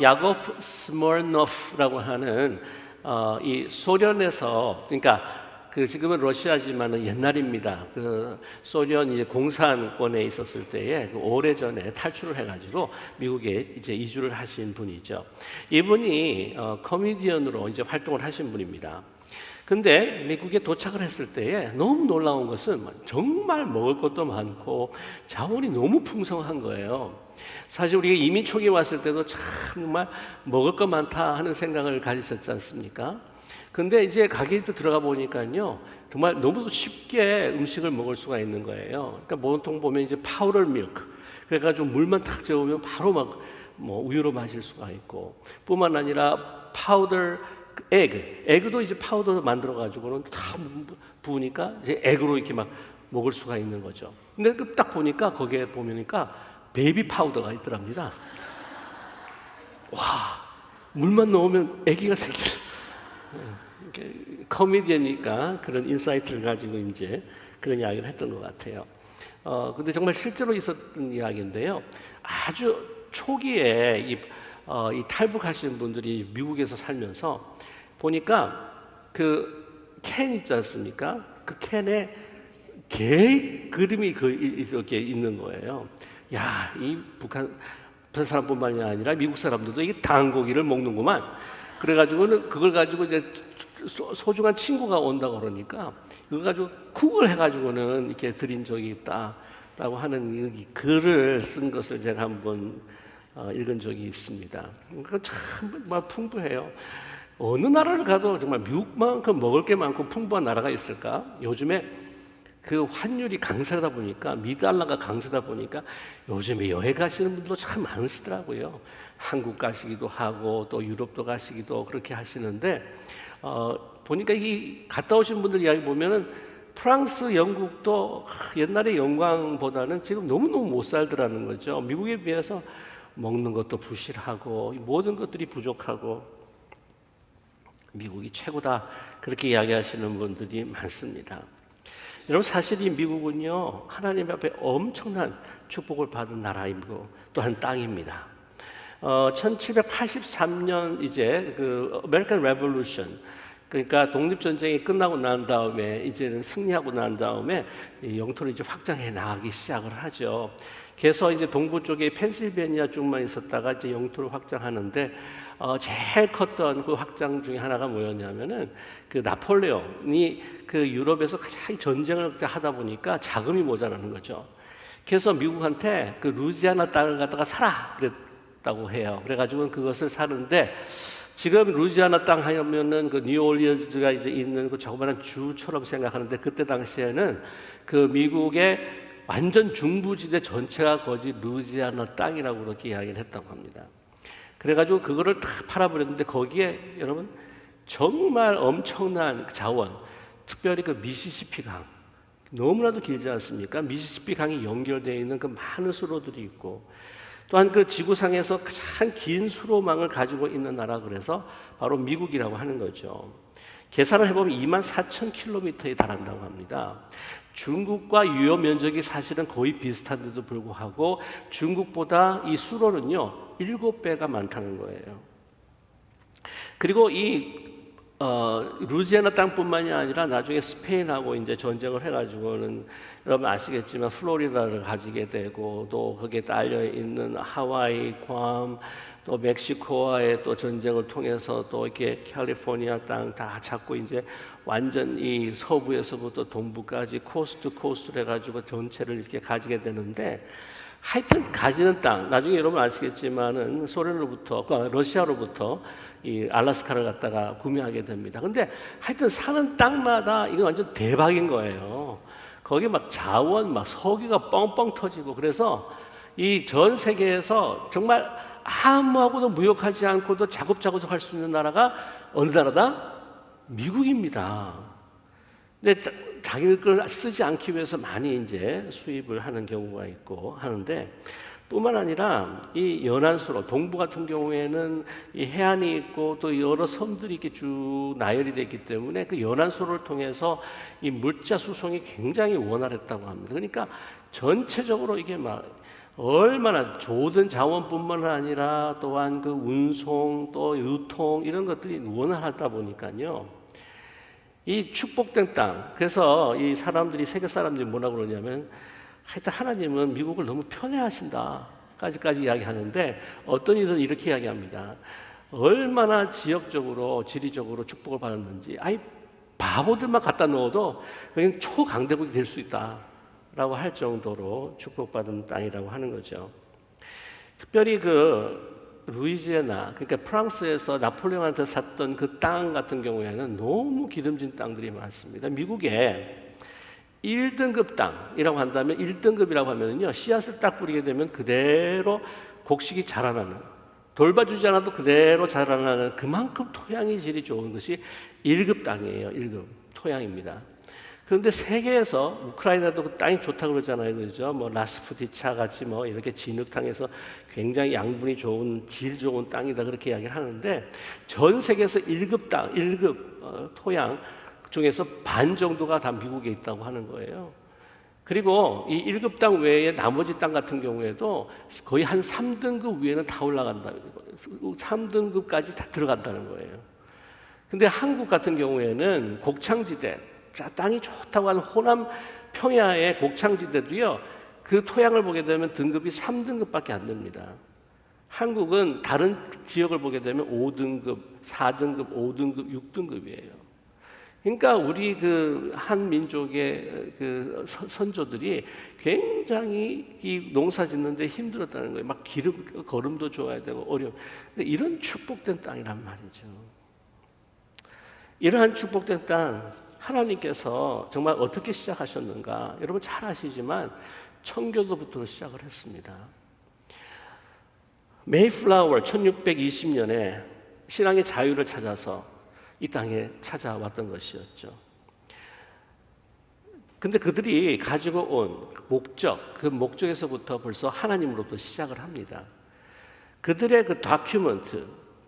야곱 스몰노프라고 하는 이 소련에서, 그러니까 그 지금은 러시아지만은 옛날입니다. 그 소련 이제 공산권에 있었을 때에 그 오래전에 탈출을 해가지고 미국에 이제 이주를 하신 분이죠. 이분이 코미디언으로 이제 활동을 하신 분입니다. 근데 미국에 도착을 했을 때에 너무 놀라운 것은 정말 먹을 것도 많고 자원이 너무 풍성한 거예요. 사실 우리가 이민 초기에 왔을 때도 정말 먹을 것 많다 하는 생각을 가지셨지 않습니까? 근데 이제 가게에 들어가 보니까요, 정말 너무 쉽게 음식을 먹을 수가 있는 거예요. 그러니까 보통 보면 이제 파우더 밀크, 그래가지고 물만 탁 재우면 바로 막 뭐 우유로 마실 수가 있고, 뿐만 아니라 파우더 에그도 이제 파우더 만들어 가지고는 다 부으니까 이제 에그로 이렇게 막 먹을 수가 있는 거죠. 근데 딱 보니까 거기에 보니까 베이비 파우더가 있더랍니다. 와, 물만 넣으면 아기가 생겨. 코미디언이니까 그런 인사이트를 가지고 이제 그런 이야기를 했던 것 같아요. 근데 정말 실제로 있었던 이야기인데요. 아주 초기에 이 탈북하시는 분들이 미국에서 살면서 보니까 그 캔 있지 않습니까? 그 캔에 개 그림이 이렇게 있는 거예요. 야, 이 북한 사람뿐만이 아니라 미국 사람들도 이게 단고기를 먹는구만. 그래가지고는 그걸 가지고 이제 소중한 친구가 온다고 그러니까 그거 가지고 쿡을 해가지고는 이렇게 드린 적이 있다라고 하는 이 글을 쓴 것을 제가 한번 읽은 적이 있습니다. 그러니까 참 풍부해요. 어느 나라를 가도 정말 미국만큼 먹을 게 많고 풍부한 나라가 있을까? 요즘에 그 환율이 강세다 보니까, 미달러가 강세다 보니까 요즘에 여행 가시는 분들도 참 많으시더라고요. 한국 가시기도 하고 또 유럽도 가시기도 그렇게 하시는데 보니까 이 갔다 오신 분들 이야기 보면은 프랑스, 영국도 옛날의 영광보다는 지금 너무너무 못 살더라는 거죠. 미국에 비해서 먹는 것도 부실하고 모든 것들이 부족하고 미국이 최고다, 그렇게 이야기하시는 분들이 많습니다. 여러분, 사실 이 미국은요, 하나님 앞에 엄청난 축복을 받은 나라이고 또한 땅입니다. 1783년 이제 그 아메리칸 레볼루션, 그러니까 독립전쟁이 끝나고 난 다음에 이제는 승리하고 난 다음에 영토를 이제 확장해 나가기 시작을 하죠. 그래서 이제 동부 쪽에 펜실베니아 쪽만 있었다가 이제 영토를 확장하는데 제일 컸던 그 확장 중에 하나가 뭐였냐면은 그 나폴레옹이 그 유럽에서 가장 전쟁을 하다 보니까 자금이 모자라는 거죠. 그래서 미국한테 그 루이지아나 땅을 갖다가 사라 그랬다고 해요. 그래가지고 그것을 사는데 지금 루이지아나 땅 하면은 그 뉴올리언스가 이제 있는 그 조그마한 주처럼 생각하는데 그때 당시에는 그 미국의 완전 중부지대 전체가 거기 루이지아나 땅이라고 그렇게 이야기를 했다고 합니다. 그래가지고 그거를 다 팔아버렸는데 거기에 여러분 정말 엄청난 자원, 특별히 그 미시시피 강, 너무나도 길지 않습니까? 미시시피 강이 연결되어 있는 그 많은 수로들이 있고 또한 그 지구상에서 가장 긴 수로망을 가지고 있는 나라, 그래서 바로 미국이라고 하는 거죠. 계산을 해보면 24,000km에 달한다고 합니다. 중국과 유효 면적이 사실은 거의 비슷한데도 불구하고 중국보다 이 수로는요 7배가 많다는 거예요. 그리고 이 루이지아나 땅뿐만이 아니라 나중에 스페인하고 이제 전쟁을 해가지고는 여러분 아시겠지만 플로리다를 가지게 되고 또 거기에 딸려 있는 하와이, 괌, 또 멕시코와의 또 전쟁을 통해서 또 이렇게 캘리포니아 땅 다 잡고 이제 완전 이 서부에서부터 동부까지 코스트 코스트를 해가지고 전체를 이렇게 가지게 되는데, 하여튼 가지는 땅, 나중에 여러분 아시겠지만은 소련으로부터, 러시아로부터 이 알래스카를 갖다가 구매하게 됩니다. 근데 하여튼 사는 땅마다 이거 완전 대박인 거예요. 거기 막 자원, 막 석유가 뻥뻥 터지고, 그래서 이 전 세계에서 정말 아무하고도 무역하지 않고도 자급자족 할 수 있는 나라가 어느 나라다? 미국입니다. 근데 자기들 걸 쓰지 않기 위해서 많이 이제 수입을 하는 경우가 있고 하는데, 뿐만 아니라 이 연안수로, 동부 같은 경우에는 이 해안이 있고 또 여러 섬들이 이렇게 쭉 나열이 되기 때문에 그 연안수로를 통해서 이 물자 수송이 굉장히 원활했다고 합니다. 그러니까 전체적으로 이게 막 얼마나 조든 자원뿐만 아니라 또한 그 운송 또 유통 이런 것들이 원활하다 보니까요. 이 축복된 땅, 그래서 이 사람들이 세계 사람들이 뭐라고 그러냐면 하여튼 하나님은 미국을 너무 편애하신다 까지까지 이야기하는데 어떤 이들은 이렇게 이야기합니다. 얼마나 지역적으로 지리적으로 축복을 받았는지 아이 바보들만 갖다 넣어도 그냥 초강대국이 될 수 있다라고 할 정도로 축복받은 땅이라고 하는 거죠. 특별히 그 루이지애나, 그러니까 프랑스에서 나폴레옹한테 샀던 그 땅 같은 경우에는 너무 기름진 땅들이 많습니다. 미국에 1등급 땅이라고 한다면 1등급이라고 하면요 씨앗을 딱 뿌리게 되면 그대로 곡식이 자라나는, 돌봐주지 않아도 그대로 자라나는 그만큼 토양의 질이 좋은 것이 1급 땅이에요. 1급 토양입니다. 그런데 세계에서 우크라이나도 그 땅이 좋다고 그러잖아요. 그죠? 뭐 라스푸티차 같이 뭐 이렇게 진흙탕에서 굉장히 양분이 좋은 질 좋은 땅이다 그렇게 이야기를 하는데 전 세계에서 1급 땅, 1급 토양 중에서 반 정도가 다 미국에 있다고 하는 거예요. 그리고 이 1급 땅 외에 나머지 땅 같은 경우에도 거의 한 3등급 위에는 다 올라간다. 3등급까지 다 들어간다는 거예요. 근데 한국 같은 경우에는 곡창지대, 땅이 좋다고 하는 호남 평야의 곡창지대도요, 그 토양을 보게 되면 등급이 3등급밖에 안 됩니다. 한국은 다른 지역을 보게 되면 5등급, 4등급, 5등급, 6등급이에요. 그러니까 우리 그 한 민족의 그 선조들이 굉장히 이 농사 짓는데 힘들었다는 거예요. 막 걸음도 좋아야 되고 어려워. 근데 이런 축복된 땅이란 말이죠. 이러한 축복된 땅 하나님께서 정말 어떻게 시작하셨는가? 여러분 잘 아시지만 청교도부터 시작을 했습니다. 메이플라워 1620년에 신앙의 자유를 찾아서 이 땅에 찾아왔던 것이었죠. 근데 그들이 가지고 온 목적, 그 목적에서부터 벌써 하나님으로부터 시작을 합니다. 그들의 그 다큐멘트,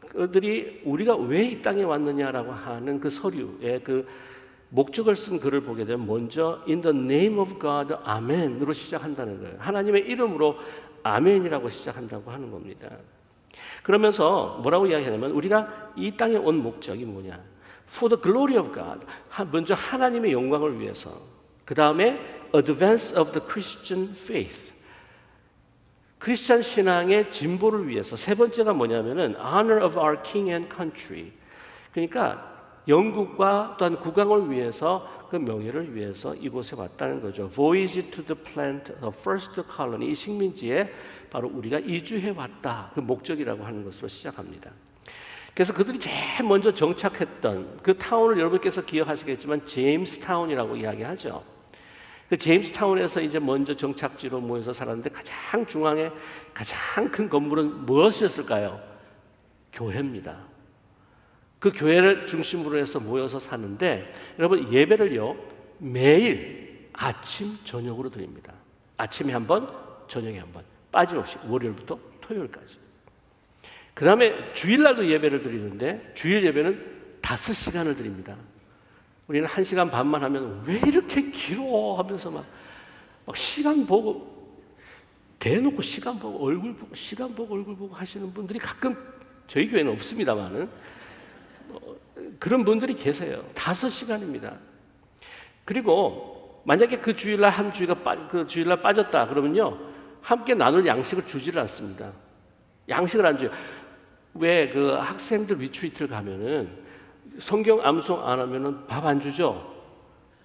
그들이 우리가 왜 이 땅에 왔느냐라고 하는 그 서류에 그 목적을 쓴 글을 보게 되면 먼저 In the name of God, 아멘으로 시작한다는 거예요. 하나님의 이름으로 아멘이라고 시작한다고 하는 겁니다. 그러면서 뭐라고 이야기하냐면 우리가 이 땅에 온 목적이 뭐냐? For the glory of God. 먼저 하나님의 영광을 위해서. 그 다음에 advance of the Christian faith. 크리스찬 신앙의 진보를 위해서. 세 번째가 뭐냐면은 honor of our king and country. 그러니까 영국과 또한 국왕을 위해서 그 명예를 위해서 이곳에 왔다는 거죠. Voyage to the plant, the first colony. 이 식민지에 바로 우리가 이주해 왔다. 그 목적이라고 하는 것으로 시작합니다. 그래서 그들이 제일 먼저 정착했던 그 타운을 여러분께서 기억하시겠지만 제임스타운이라고 이야기하죠. 그 제임스타운에서 이제 먼저 정착지로 모여서 살았는데 가장 중앙에 가장 큰 건물은 무엇이었을까요? 교회입니다. 그 교회를 중심으로 해서 모여서 사는데 여러분 예배를요 매일 아침 저녁으로 드립니다. 아침에 한 번, 저녁에 한 번 빠짐없이 월요일부터 토요일까지. 그 다음에 주일날도 예배를 드리는데 주일 예배는 5시간을 드립니다. 우리는 1시간 반만 하면 왜 이렇게 길어 하면서 막 시간 보고 대놓고 시간 보고 얼굴 보고 시간 보고 얼굴 보고 하시는 분들이 가끔 저희 교회는 없습니다만은 그런 분들이 계세요. 5시간입니다. 그리고 만약에 그 주일날 한 주일가 그 주일날 빠졌다 그러면요 함께 나눌 양식을 주지를 않습니다. 양식을 안 줘요. 왜 그 학생들 리트리트를 가면은 성경 암송 안 하면은 밥 안 주죠?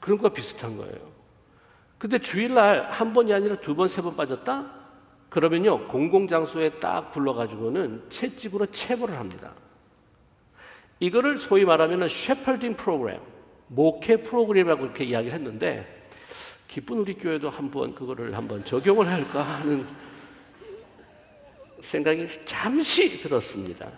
그런 거와 비슷한 거예요. 근데 주일날 한 번이 아니라 2번, 3번 빠졌다? 그러면요 공공장소에 딱 불러가지고는 채찍으로 체벌을 합니다. 이거를 소위 말하면 셰퍼딩 프로그램, 목회 프로그램이라고 이렇게 이야기를 했는데 기쁜 우리 교회도 그거를 한번 적용을 할까 하는 생각이 잠시 들었습니다.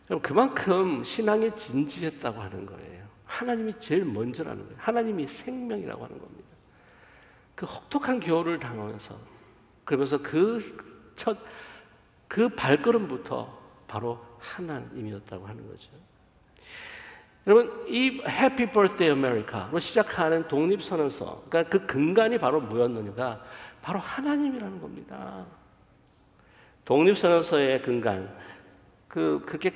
그럼 그만큼 신앙에 진지했다고 하는 거예요. 하나님이 제일 먼저라는 거예요. 하나님이 생명이라고 하는 겁니다. 그 혹독한 겨울을 당하면서 그러면서 그 발걸음부터 바로 하나님이었다고 하는 거죠. 여러분, 이 Happy Birthday America로 시작하는 독립선언서, 그러니까 그 근간이 바로 뭐였느냐가 바로 하나님이라는 겁니다. 독립선언서의 근간, 그렇게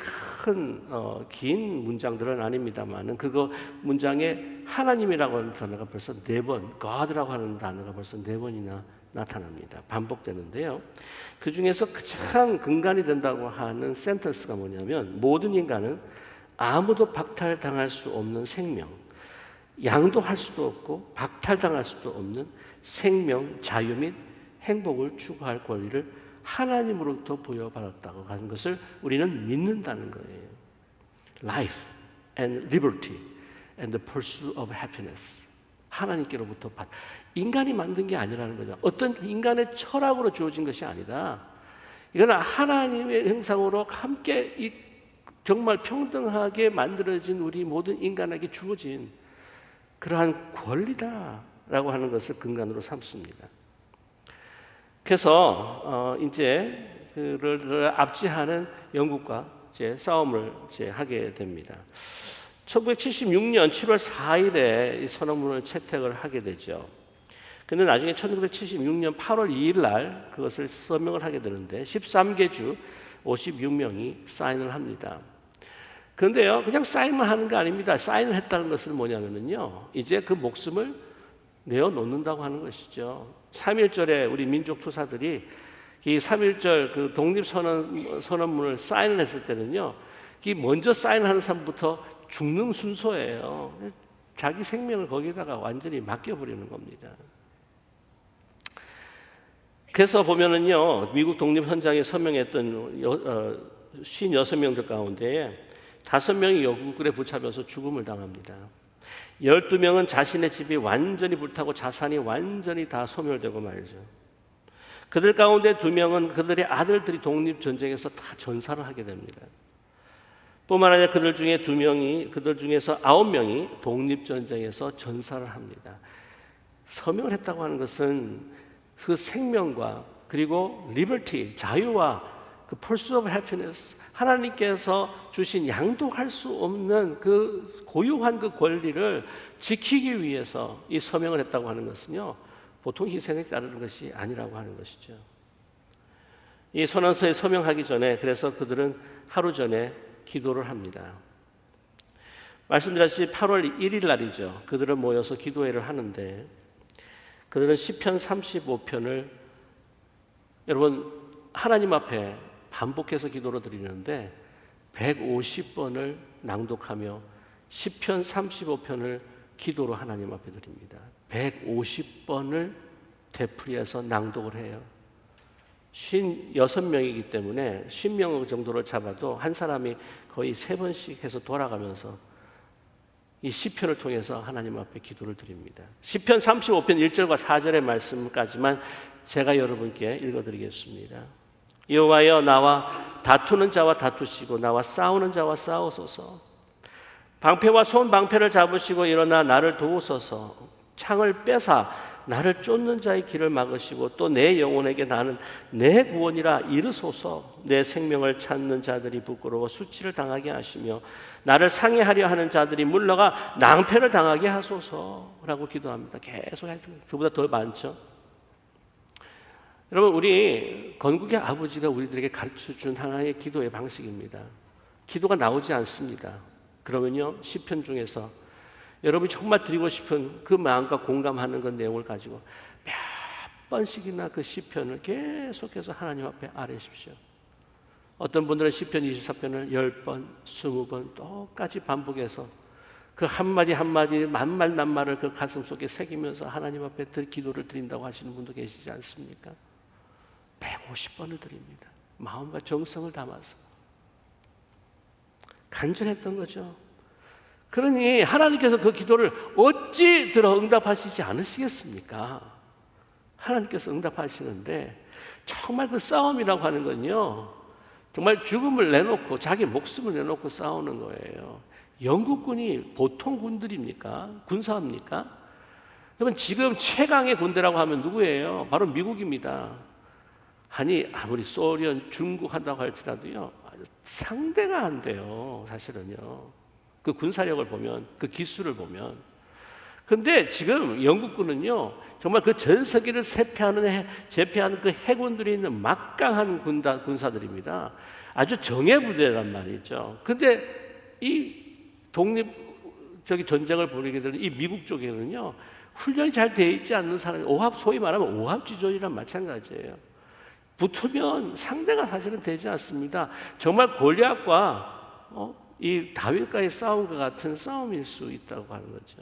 긴 문장들은 아닙니다만은 그거 문장에 하나님이라고 하는 단어가 벌써 4번, God라고 하는 단어가 벌써 4번이나 나타납니다. 반복되는데요. 그 중에서 가장 근간이 된다고 하는 센텐스가 뭐냐면, 모든 인간은 아무도 박탈당할 수 없는 생명, 양도할 수도 없고 박탈당할 수도 없는 생명, 자유 및 행복을 추구할 권리를 하나님으로부터 부여받았다고 하는 것을 우리는 믿는다는 거예요. Life and liberty and the pursuit of happiness. 하나님께로부터 인간이 만든 게 아니라는 거죠. 어떤 인간의 철학으로 주어진 것이 아니다. 이거는 하나님의 형상으로 함께 정말 평등하게 만들어진 우리 모든 인간에게 주어진 그러한 권리다라고 하는 것을 근간으로 삼습니다. 그래서 이제 그를 압제하는 영국과 이제 싸움을 이제 하게 됩니다. 1976년 7월 4일에 이 선언문을 채택을 하게 되죠. 근데 나중에 1976년 8월 2일 날 그것을 서명을 하게 되는데 13개 주 56명이 사인을 합니다. 그런데요, 그냥 사인만 하는 게 아닙니다. 사인을 했다는 것은 뭐냐면요, 이제 그 목숨을 내어놓는다고 하는 것이죠. 3.1절에 우리 민족 투사들이 이 3.1절 그 독립선언문을 사인을 했을 때는요, 이 먼저 사인하는 사람부터 죽는 순서예요. 자기 생명을 거기다가 완전히 맡겨버리는 겁니다. 그래서 보면은요, 미국 독립 현장에 서명했던 56명들 가운데 5명이 영국군에 붙잡혀서 죽음을 당합니다. 12명은 자신의 집이 완전히 불타고 자산이 완전히 다 소멸되고 말이죠. 그들 가운데 2명은 그들의 아들들이 독립전쟁에서 다 전사를 하게 됩니다. 뿐만 아니라 그들 중에서 9명이 독립전쟁에서 전사를 합니다. 서명을 했다고 하는 것은 그 생명과 그리고 liberty, 자유와 그 pursuit of happiness, 하나님께서 주신 양도할 수 없는 그 고유한 그 권리를 지키기 위해서 이 서명을 했다고 하는 것은요, 보통 희생을 따르는 것이 아니라고 하는 것이죠. 이 선언서에 서명하기 전에 그래서 그들은 하루 전에 기도를 합니다. 말씀드렸듯이 8월 1일 날이죠. 그들은 모여서 기도회를 하는데 그들은 시편 35편을 여러분 하나님 앞에 반복해서 기도로 드리는데 150번을 낭독하며 시편 35편을 기도로 하나님 앞에 드립니다. 150번을 되풀이해서 낭독을 해요. 56명이기 때문에 10명 정도를 잡아도 한 사람이 거의 3번씩 해서 돌아가면서 이 시편을 통해서 하나님 앞에 기도를 드립니다. 시편 35편 1절과 4절의 말씀까지만 제가 여러분께 읽어드리겠습니다. 여호와여, 나와 다투는 자와 다투시고 나와 싸우는 자와 싸우소서. 방패와 손방패를 잡으시고 일어나 나를 도우소서. 창을 빼사 나를 쫓는 자의 길을 막으시고 또 내 영혼에게 나는 내 구원이라 이르소서. 내 생명을 찾는 자들이 부끄러워 수치를 당하게 하시며 나를 상해하려 하는 자들이 물러가 낭패를 당하게 하소서라고 기도합니다. 계속 그보다 더 많죠. 여러분, 우리 건국의 아버지가 우리들에게 가르쳐준 하나의 기도의 방식입니다. 기도가 나오지 않습니다. 그러면요, 시편 중에서 여러분이 정말 드리고 싶은 그 마음과 공감하는 그 내용을 가지고 몇 번씩이나 그 시편을 계속해서 하나님 앞에 아뢰십시오. 어떤 분들은 시편 24편을 10번, 20번 똑같이 반복해서 그 한마디 한마디 만말 낱말을 그 가슴 속에 새기면서 하나님 앞에 기도를 드린다고 하시는 분도 계시지 않습니까? 150번을 드립니다. 마음과 정성을 담아서 간절했던 거죠. 그러니 하나님께서 그 기도를 어찌 들어 응답하시지 않으시겠습니까? 하나님께서 응답하시는데 정말 그 싸움이라고 하는 건요, 정말 죽음을 내놓고 자기 목숨을 내놓고 싸우는 거예요. 영국군이 보통 군들입니까? 군사입니까? 여러분, 지금 최강의 군대라고 하면 누구예요? 바로 미국입니다. 아니, 아무리 소련, 중국 한다고 할지라도요, 상대가 안 돼요, 사실은요. 그 군사력을 보면, 그 기술을 보면. 근데 지금 영국군은요, 정말 그 전 세계를 제패하는 그 해군들이 있는 막강한 군사들입니다. 아주 정예부대란 말이죠. 근데 이 전쟁을 벌이게 되는 이 미국 쪽에는요, 훈련이 잘 돼 있지 않는 사람이 소위 말하면 오합지졸이란 마찬가지예요. 붙으면 상대가 사실은 되지 않습니다. 정말 골리앗과 이 다윗과의 싸움과 같은 싸움일 수 있다고 하는 거죠.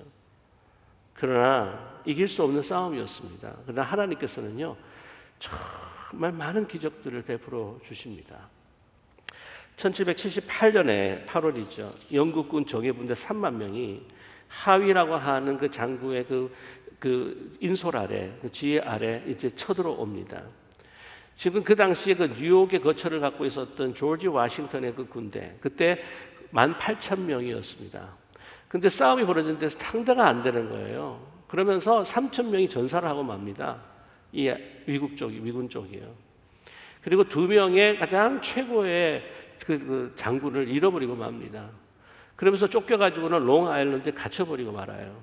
그러나 이길 수 없는 싸움이었습니다. 그러나 하나님께서는요, 정말 많은 기적들을 베풀어 주십니다. 1778년에 8월이죠. 영국군 정예부대 3만 명이 하위라고 하는 그 장구의 그 인솔 아래, 그 지혜 아래 이제 쳐들어옵니다. 지금 그 당시에 그 뉴욕의 거처를 갖고 있었던 조지 워싱턴의 그 군대, 그때 18,000명이었습니다. 근데 싸움이 벌어지는데 상대가 안 되는 거예요. 그러면서 3,000명이 전사를 하고 맙니다. 이 미군 쪽이요. 그리고 2명의 가장 최고의 그 장군을 잃어버리고 맙니다. 그러면서 쫓겨가지고는 롱아일랜드에 갇혀버리고 말아요.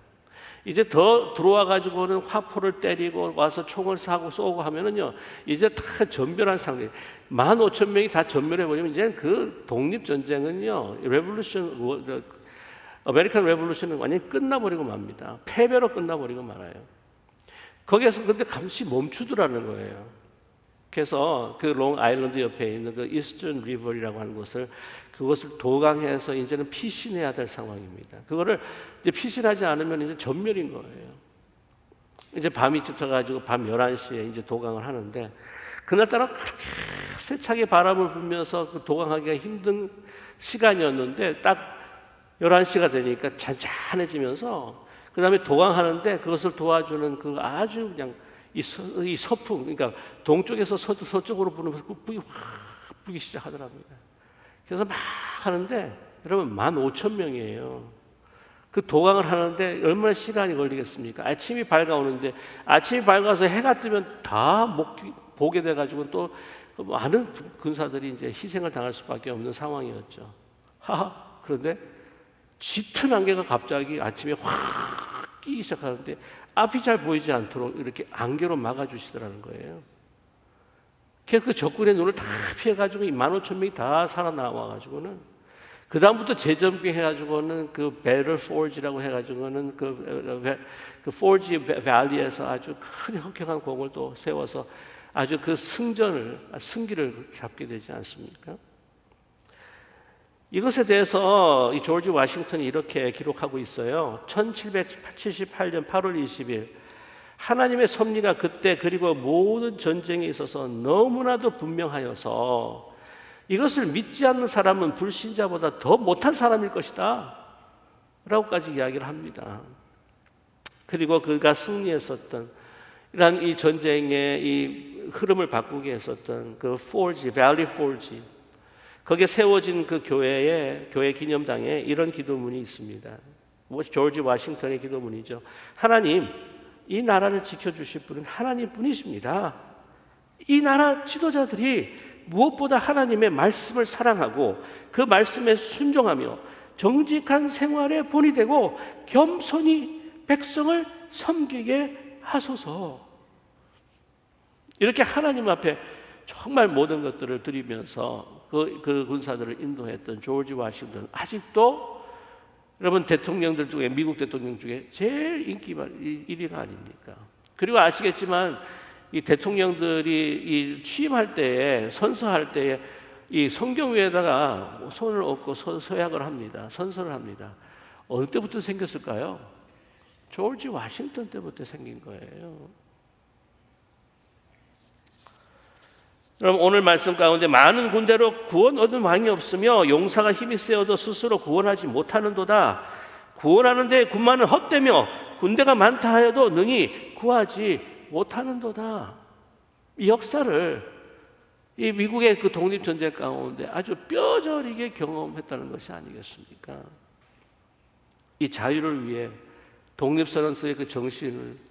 이제 더 들어와가지고는 화포를 때리고 와서 총을 쏘고 하면은요, 이제 다 전멸한 상태. 15,000명이 다 전멸해버리면 이제 그 독립전쟁은요, 아메리칸 레볼루션은 완전히 끝나버리고 맙니다. 패배로 끝나버리고 말아요. 거기에서 근데 잠시 멈추더라는 거예요. 그래서 그 롱아일랜드 옆에 있는 그 이스턴 리버리라고 하는 그것을 도강해서 이제는 피신해야 될 상황입니다. 그거를 이제 피신하지 않으면 이제 전멸인 거예요. 이제 밤이 짙어가지고 밤 11시에 이제 도강을 하는데, 그날따라 그렇게 세차게 바람을 불면서 그 도강하기가 힘든 시간이었는데, 딱 11시가 되니까 잔잔해지면서, 그 다음에 도강하는데 그것을 도와주는 그 아주 그냥 이 서풍, 그러니까 동쪽에서 서쪽으로 부는 불이 확 불기 시작하더랍니다. 그래서 막 하는데, 여러분 15,000명이에요. 그 도강을 하는데 얼마나 시간이 걸리겠습니까? 아침이 밝아오는데, 아침이 밝아서 해가 뜨면 다 보게 돼가지고 또 많은 군사들이 이제 희생을 당할 수밖에 없는 상황이었죠. 그런데 짙은 안개가 갑자기 아침에 확 끼기 시작하는데, 앞이 잘 보이지 않도록 이렇게 안개로 막아주시더라는 거예요. 그래서 그 적군의 눈을 다 피해가지고 이 15,000명이 다 살아나와가지고는, 그 다음부터 재정비해가지고는 그 배럴 포지라고 해가지고는 그 포지 밸리에서 아주 큰 혁혁한 공을 또 세워서 아주 그 승기를 잡게 되지 않습니까? 이것에 대해서 이 조지 워싱턴이 이렇게 기록하고 있어요. 1778년 8월 20일, 하나님의 섭리가 그때 그리고 모든 전쟁에 있어서 너무나도 분명하여서 이것을 믿지 않는 사람은 불신자보다 더 못한 사람일 것이다 라고까지 이야기를 합니다. 그리고 그가 승리했었던 이런 이 전쟁의 이 흐름을 바꾸게 했었던 그 밸리 포지, 거기에 세워진 그 교회 기념당에 이런 기도문이 있습니다. 조지 워싱턴의 기도문이죠. 하나님, 이 나라를 지켜주실 분은 하나님 뿐이십니다. 이 나라 지도자들이 무엇보다 하나님의 말씀을 사랑하고 그 말씀에 순종하며 정직한 생활에 본이 되고 겸손히 백성을 섬기게 하소서. 이렇게 하나님 앞에 정말 모든 것들을 드리면서 그 군사들을 인도했던 조지 워싱턴, 아직도 여러분 대통령들 중에, 미국 대통령 중에 제일 인기 1위가 아닙니까? 그리고 아시겠지만 이 대통령들이 취임할 때에, 선서할 때에 이 성경 위에다가 손을 얹고 서약을 합니다. 선서를 합니다. 어느 때부터 생겼을까요? 조지 워싱턴 때부터 생긴 거예요. 그럼 오늘 말씀 가운데 많은 군대로 구원 얻은 왕이 없으며 용사가 힘이 세어도 스스로 구원하지 못하는도다. 구원하는 데 군마는 헛되며 군대가 많다 하여도 능히 구하지 못하는도다. 이 역사를 이 미국의 그 독립전쟁 가운데 아주 뼈저리게 경험했다는 것이 아니겠습니까? 이 자유를 위해 독립선언서의 그 정신을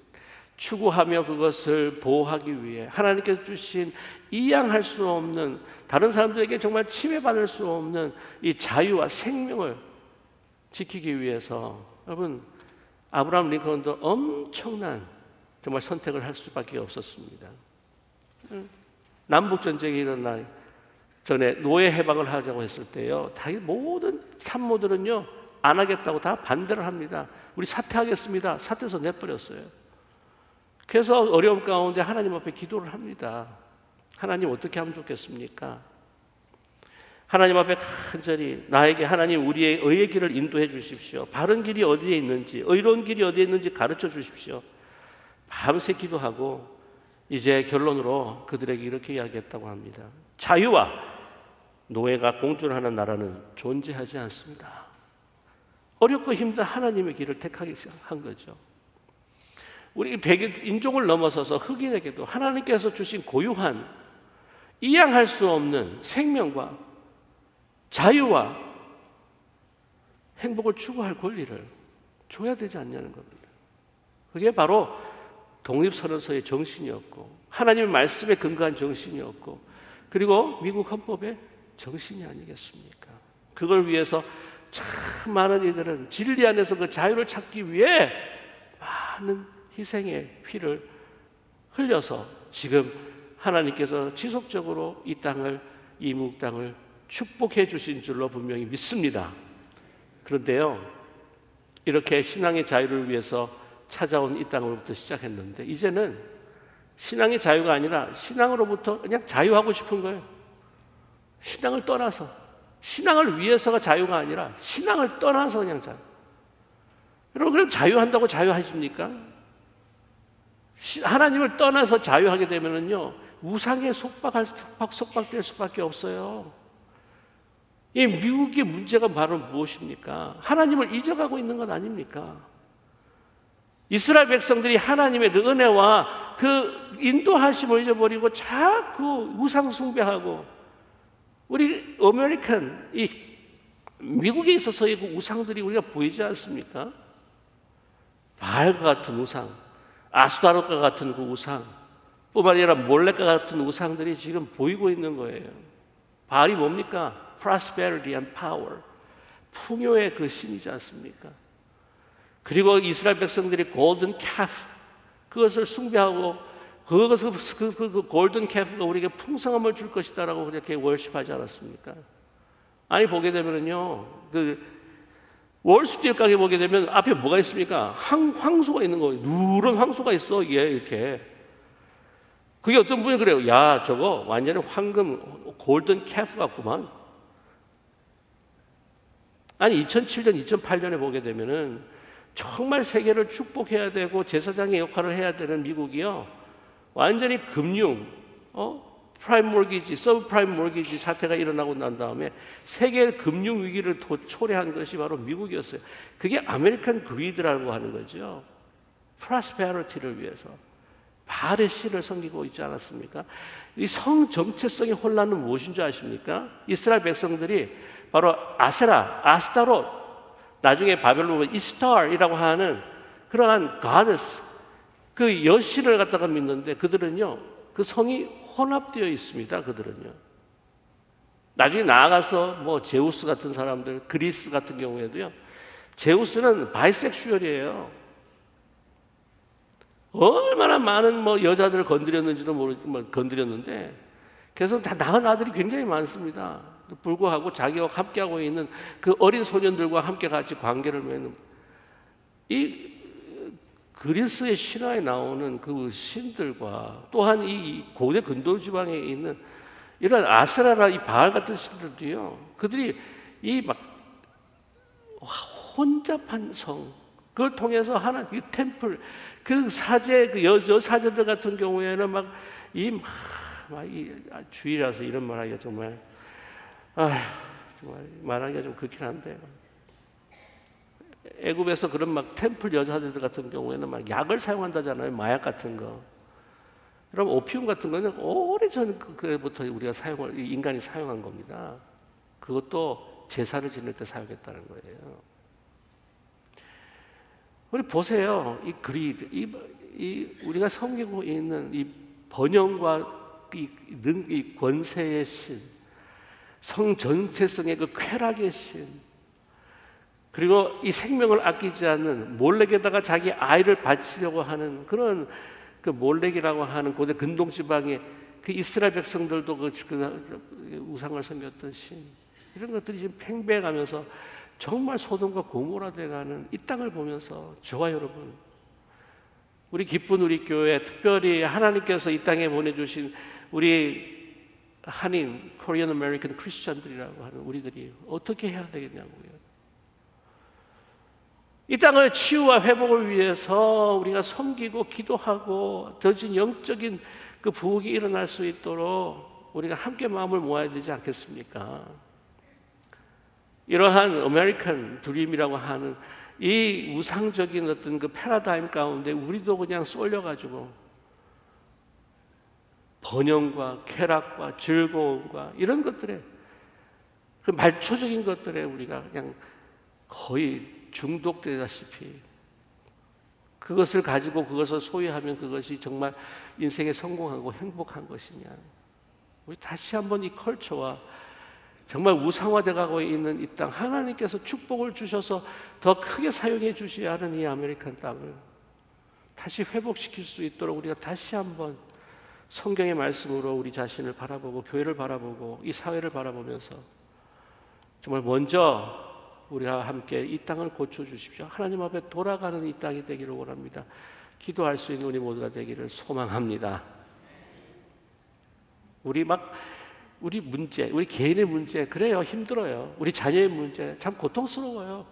추구하며 그것을 보호하기 위해 하나님께서 주신 이양할 수 없는, 다른 사람들에게 정말 침해받을 수 없는 이 자유와 생명을 지키기 위해서 여러분 아브라함 링컨도 엄청난 정말 선택을 할 수밖에 없었습니다. 남북 전쟁이 일어나 전에 노예 해방을 하자고 했을 때요, 다 모든 산모들은요 안 하겠다고 다 반대를 합니다. 우리 사퇴하겠습니다. 사퇴해서 내버렸어요. 그래서 어려움 가운데 하나님 앞에 기도를 합니다. 하나님 어떻게 하면 좋겠습니까? 하나님 앞에 간절히 나에게 하나님 우리의 의의 길을 인도해 주십시오. 바른 길이 어디에 있는지, 의로운 길이 어디에 있는지 가르쳐 주십시오. 밤새 기도하고 이제 결론으로 그들에게 이렇게 이야기했다고 합니다. 자유와 노예가 공존하는 나라는 존재하지 않습니다. 어렵고 힘든 하나님의 길을 택하기 한 거죠. 우리 인종을 넘어서서 흑인에게도 하나님께서 주신 고유한 이양할 수 없는 생명과 자유와 행복을 추구할 권리를 줘야 되지 않냐는 겁니다. 그게 바로 독립선언서의 정신이었고 하나님의 말씀에 근거한 정신이었고 그리고 미국 헌법의 정신이 아니겠습니까? 그걸 위해서 참 많은 이들은 진리 안에서 그 자유를 찾기 위해 많은 희생의 피를 흘려서 지금 하나님께서 지속적으로 이 땅을, 이 미국 땅을 축복해 주신 줄로 분명히 믿습니다. 그런데요, 이렇게 신앙의 자유를 위해서 찾아온 이 땅으로부터 시작했는데 이제는 신앙의 자유가 아니라 신앙으로부터 그냥 자유하고 싶은 거예요. 신앙을 떠나서, 신앙을 위해서가 자유가 아니라 신앙을 떠나서 그냥 자유. 여러분 그럼 자유한다고 자유하십니까? 하나님을 떠나서 자유하게 되면은요 우상에 속박될 수밖에 없어요. 이 미국의 문제가 바로 무엇입니까? 하나님을 잊어가고 있는 것 아닙니까? 이스라엘 백성들이 하나님의 그 은혜와 그 인도하심을 잊어버리고 자꾸 우상 숭배하고 우리 아메리칸 이 미국에 있어서의 그 우상들이 우리가 보이지 않습니까? 바알과 같은 우상, 아스타롯과 같은 그 우상, 뿐만 아니라 몰렉과 같은 우상들이 지금 보이고 있는 거예요. 바알이 뭡니까? Prosperity and power, 풍요의 그 신이지 않습니까? 그리고 이스라엘 백성들이 골든 calf 그것을 숭배하고 그것을 그 골든 calf가 우리에게 풍성함을 줄 것이다라고 그렇게 월십하지 않았습니까? 아니 보게 되면은요 그 월스트리트 가게 보게 되면 앞에 뭐가 있습니까? 황소가 있는 거예요. 누런 황소가 있어. 얘 이렇게. 그게 어떤 분이 그래요. 야 저거 완전히 황금 골든 calf 같구만. 아니 2007년, 2008년에 보게 되면은 정말 세계를 축복해야 되고 제사장의 역할을 해야 되는 미국이요 완전히 금융, 프라임 모기지, 서브 프라임 모기지 사태가 일어나고 난 다음에 세계 금융 위기를 초래한 것이 바로 미국이었어요. 그게 아메리칸 그리드라고 하는 거죠. 프로스페리티를 위해서 바알의 신을 섬기고 있지 않았습니까? 이 성 정체성의 혼란은 무엇인 줄 아십니까? 이스라엘 백성들이 바로 아세라, 아스타롯, 나중에 바벨론 이스타르이라고 하는 그러한 가데스, 그 여신을 갖다가 믿는데 그들은요 그 성이 혼합되어 있습니다. 그들은요 나중에 나아가서 뭐 제우스 같은 사람들, 그리스 같은 경우에도요 제우스는 바이섹슈얼이에요. 얼마나 많은 뭐 여자들을 건드렸는지도 모르지만 건드렸는데 그래서 다 낳은 아들이 굉장히 많습니다. 불구하고 자기와 함께하고 있는 그 어린 소년들과 함께 같이 관계를 맺는 이 그리스의 신화에 나오는 그 신들과 또한 이 고대 근동 지방에 있는 이런 아세라나 이 바알 같은 신들도요 그들이 이 막 혼잡한 성 그걸 통해서 하나 이 템플 그 사제 그 여사제들 같은 경우에는 막 이 주일이라서 이런 말하기가 정말 정말 말하기가 좀 그렇긴 한데 애굽에서 그런 막 템플 여자들 같은 경우에는 막 약을 사용한다잖아요. 마약 같은 거. 여러분 오피움 같은 거는 오래전 그때부터 우리가 인간이 사용한 겁니다. 그것도 제사를 지낼 때 사용했다는 거예요. 우리 보세요. 이 그리드, 이 우리가 섬기고 있는 이 번영과 이 권세의 신, 성 전체성의 그 쾌락의 신, 그리고 이 생명을 아끼지 않는 몰렉에다가 자기 아이를 바치려고 하는 그런 그 몰렉이라고 하는 고대 근동 지방의 그 이스라엘 백성들도 그 우상을 섬겼던 신, 이런 것들이 지금 팽배해가면서 정말 소돔과 고모라 돼가는 이 땅을 보면서 저와 여러분, 우리 기쁜 우리 교회, 특별히 하나님께서 이 땅에 보내주신 우리 한인 코리안 아메리칸 크리스천들이라고 하는 우리들이 어떻게 해야 되겠냐고요. 이 땅을 치유와 회복을 위해서 우리가 섬기고 기도하고 더 진 영적인 그 부흥이 일어날 수 있도록 우리가 함께 마음을 모아야 되지 않겠습니까? 이러한 아메리칸 드림이라고 하는 이 우상적인 어떤 그 패러다임 가운데 우리도 그냥 쏠려가지고 번영과 쾌락과 즐거움과 이런 것들에, 그 말초적인 것들에 우리가 그냥 거의 중독되다시피, 그것을 가지고 그것을 소유하면 그것이 정말 인생에 성공하고 행복한 것이냐. 우리 다시 한번 이 컬처와 정말 우상화되어 가고 있는 이 땅, 하나님께서 축복을 주셔서 더 크게 사용해 주셔야 하는 이 아메리칸 땅을 다시 회복시킬 수 있도록 우리가 다시 한번 성경의 말씀으로 우리 자신을 바라보고 교회를 바라보고 이 사회를 바라보면서 정말 먼저 우리가 함께 이 땅을 고쳐주십시오. 하나님 앞에 돌아가는 이 땅이 되기를 원합니다. 기도할 수 있는 우리 모두가 되기를 소망합니다. 우리 문제, 우리 개인의 문제, 그래요, 힘들어요. 우리 자녀의 문제 참 고통스러워요.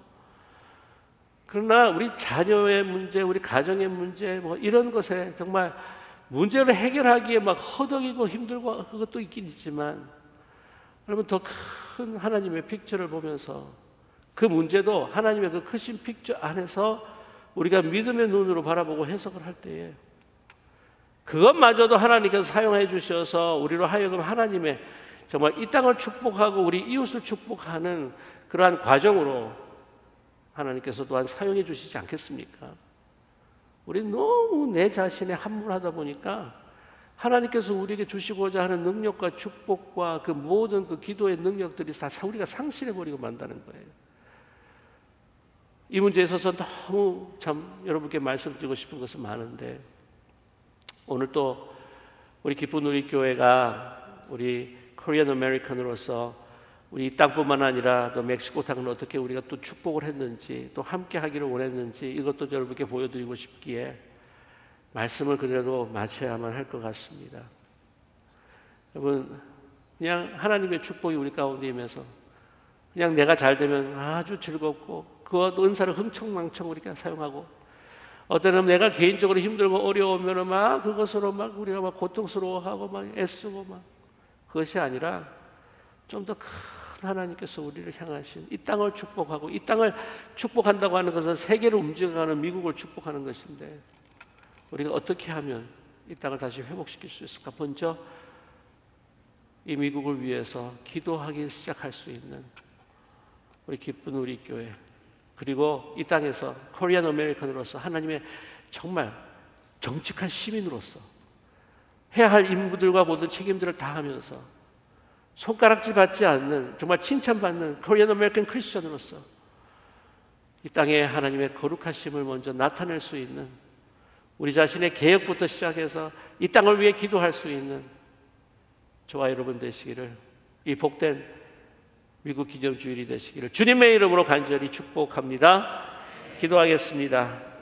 그러나 우리 자녀의 문제, 우리 가정의 문제, 뭐 이런 것에 정말 문제를 해결하기에 막 허덕이고 힘들고 그것도 있긴 있지만, 여러분 더 큰 하나님의 픽처를 보면서 그 문제도 하나님의 그 크신 픽처 안에서 우리가 믿음의 눈으로 바라보고 해석을 할 때에 그것마저도 하나님께서 사용해 주셔서 우리로 하여금 하나님의 정말 이 땅을 축복하고 우리 이웃을 축복하는 그러한 과정으로 하나님께서 또한 사용해 주시지 않겠습니까? 우리 너무 내 자신에 함몰하다 보니까 하나님께서 우리에게 주시고자 하는 능력과 축복과 그 모든 그 기도의 능력들이 다 우리가 상실해 버리고 만다는 거예요. 이 문제에 있어서 너무 참 여러분께 말씀드리고 싶은 것은 많은데, 오늘 또 우리 기쁜 우리 교회가 우리 코리안 아메리칸으로서 우리 이 땅뿐만 아니라 또 멕시코 땅을 어떻게 우리가 또 축복을 했는지, 또 함께 하기를 원했는지, 이것도 여러분께 보여드리고 싶기에 말씀을 그래도 마쳐야만 할 것 같습니다. 여러분, 그냥 하나님의 축복이 우리 가운데 임해서 그냥 내가 잘 되면 아주 즐겁고 그 은사를 흥청망청 우리가 사용하고, 어때는 내가 개인적으로 힘들고 어려우면 막 그것으로 막 우리가 막 고통스러워하고 막 애쓰고 막, 그것이 아니라 좀 더 큰 하나님께서 우리를 향하신 이 땅을 축복하고, 이 땅을 축복한다고 하는 것은 세계를 움직여가는 미국을 축복하는 것인데, 우리가 어떻게 하면 이 땅을 다시 회복시킬 수 있을까? 먼저 이 미국을 위해서 기도하기 시작할 수 있는 우리 기쁜 우리 교회, 그리고 이 땅에서 코리안 아메리칸으로서 하나님의 정말 정직한 시민으로서 해야 할 임무들과 모든 책임들을 다하면서 손가락질 받지 않는, 정말 칭찬받는 코리안 아메리칸 크리스천으로서 이 땅에 하나님의 거룩하심을 먼저 나타낼 수 있는, 우리 자신의 개혁부터 시작해서 이 땅을 위해 기도할 수 있는 저와 여러분 되시기를, 이 복된 미국 기념주일이 되시기를 주님의 이름으로 간절히 축복합니다. 기도하겠습니다.